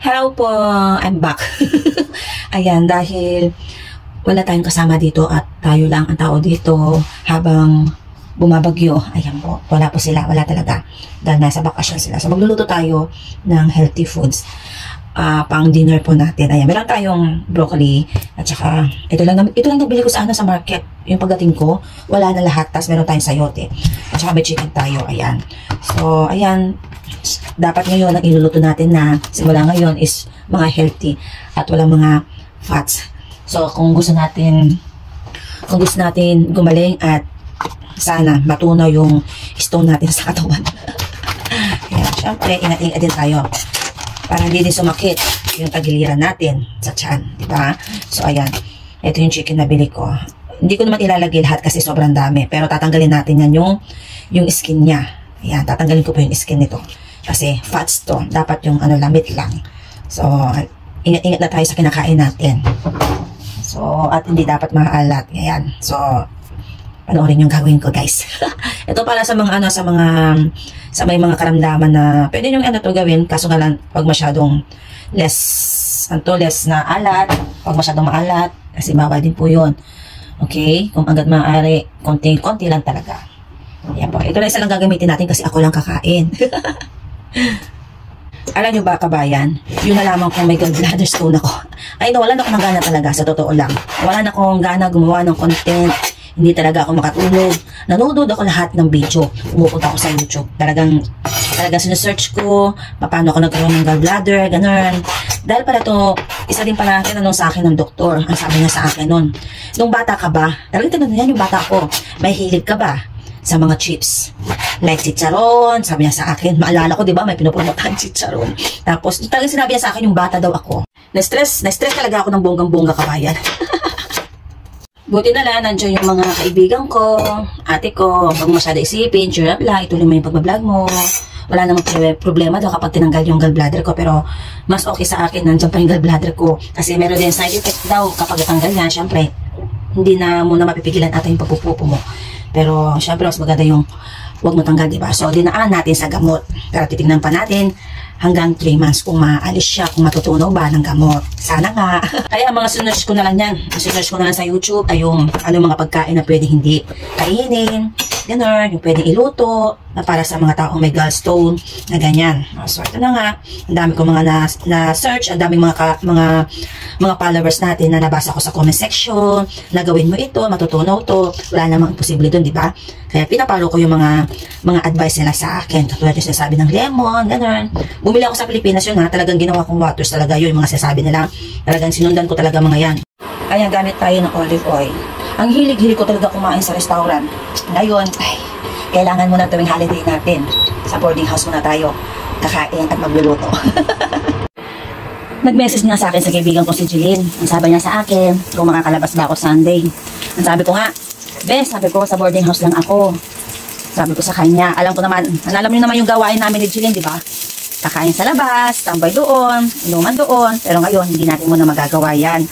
Hello po, I'm back. Ayan, dahil wala tayong kasama dito at tayo lang ang tao dito habang bumabagyo. Ayan po, wala po sila, wala talaga. Dahil nasa bakasyon sila. So magluluto tayo ng healthy foods. Pang dinner po natin. Ayan, meron tayong broccoli at saka ito lang nabili ko sa market. Yung pagdating ko, wala na lahat. Tapos meron tayong sayote. At saka may chicken tayo. Ayan. So, ayan. Dapat ngayon ang iluluto natin na simula ngayon is mga healthy at walang mga fats. So, kung gusto natin gumaling at sana matunaw yung stone natin sa katawan. Ayan, syempre, ingat-ingat din tayo para hindi din sumakit yung tagiliran natin sa tiyan, di ba? So, ayan. Ito yung chicken na bili ko. Hindi ko naman ilalagay lahat kasi sobrang dami. Pero tatanggalin natin yan yung skin niya. Ayan, tatanggalin ko po yung skin nito. Kasi fats to. Dapat yung lamit lang. So, ingat-ingat na tayo sa kinakain natin. So, at hindi dapat maalat. Ayan. So, panoorin yung gagawin ko, guys. Ito para sa mga sa may mga karamdaman na pwede nyo to gawin, kaso nga lang pag masyadong less na alat, pag masyadong maalat, kasi bawal din po yun. Okay? Kung agad maaari, konti lang talaga. Ayan po. Ito na isa lang gagamitin natin kasi ako lang kakain. Alam nyo ba, kabayan, yun na lamang kung may gallbladder stone ako. Ay, wala na akong gana talaga, sa totoo lang. Wala na akong gana gumawa ng content. Hindi talaga ako makatulog. Nanonood ako lahat ng video. Pumupunta ako sa YouTube. Talagang sinesearch ko, paano ako nagkaroon ng gallbladder, ganun. Dahil pala to, isa din pala tinanong sa akin ng doktor. Ang sabi niya sa akin nun, nung bata ka ba? Talagang tinanong niya yung bata ko, may hilig ka ba sa mga chips? Like chicharon, sabi niya sa akin. Maalala ko, di ba, may pinupromotahan chicharon. Tapos, talagang sinabi niya sa akin yung bata daw ako. Na-stress talaga ako ng bonggang-bongga, kabayan. Buti na lang, nandiyan yung mga kaibigan ko, ate ko, pag masyado isipin, cheer up lang, ituloy mo yung pagbablog mo. Wala namang problema daw kapag tinanggal yung gallbladder ko, pero mas okay sa akin, nandiyan pa yung gallbladder ko. Kasi meron din side effect daw kapag natanggal yan, syempre, hindi na muna mapipigilan ata yung pagpupupo mo. Pero, syempre, mas maganda yung huwag mo tanggal, diba? So, dinaan natin sa gamot. Pero titignan pa natin hanggang 3 months kung maalis siya, kung matutunaw ba ng gamot. Sana nga. Kaya mga sinerge ko na lang yan. Sinerge ko na lang sa YouTube ay yung mga pagkain na pwede hindi kainin. Ganun, yung pwedeng iluto na para sa mga taong may gallstone na ganyan. So, ito na nga. Ang dami ko mga na-search, ang daming mga followers natin na nabasa ko sa comment section, na gawin mo ito, matutunaw to. Wala namang imposible dun, di ba? Kaya pinapalo ko yung mga advice nila sa akin. Katulad yung sinasabi ng lemon, ganun. Bumili ako sa Pilipinas yun ha. Talagang ginawa kong waters talaga yun. Yung mga sinasabi nila. Talagang sinundan ko talaga mga yan. Ayan, gamit tayo ng olive oil. Ang hilig-hilig ko talaga kumain sa restaurant. Ngayon, kailangan muna tuwing holiday natin. Sa boarding house muna tayo kakain at magluluto. Nag-message niya sa akin sa kaibigan ko si Jeline. Ang sabi niya sa akin, kung makakalabas ba ako Sunday. Ang sabi ko nga, sabi ko sa boarding house lang ako. Sabi ko sa kanya, alam niyo naman yung gawain namin ni Jeline, di ba? Kakain sa labas, tambay doon, inuman doon. Pero ngayon, hindi natin muna magagawa yan.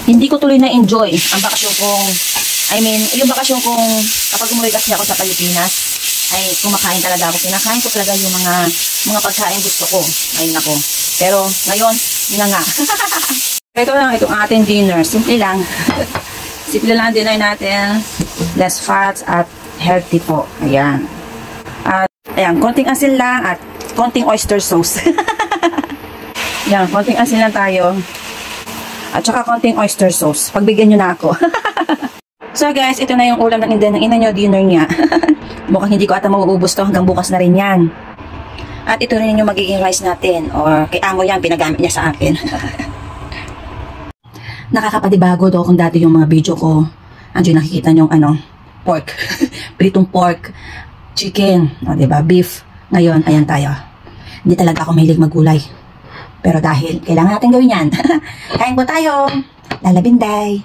Hindi ko tuloy na-enjoy ang bakasyon kong, yung bakasyon kong kapag umuwi kasi ako sa Pilipinas, ay kumakain talaga ako. Kinakain ko talaga yung mga pagkain gusto ko. Ayun ako. Pero ngayon, yun na nga. Ito lang, itong ating dinner. Simple lang. Simple lang dinner natin. Less fats at healthy po. Ayan. At, ayan, konting asin lang at konting oyster sauce. Ayan, konting asin lang tayo. At saka konting oyster sauce. Pagbigyan nyo na ako. So guys, ito na yung ulam ng ina nyo, dinner niya. Mukhang hindi ko ata mauubos to. Hanggang bukas na rin yan. At ito rin yung magiging rice natin. Or kay amo yan, pinagamit niya sa akin. Nakakapadibago daw kung dati yung mga video ko. Andiyo nakikita nyo yung pork. Pritong pork. Chicken. O diba? Beef. Ngayon, ayan tayo. Hindi talaga ako mahilig maggulay. Pero dahil kailangan natin gawin yan. Kain po tayo. Lalabinday.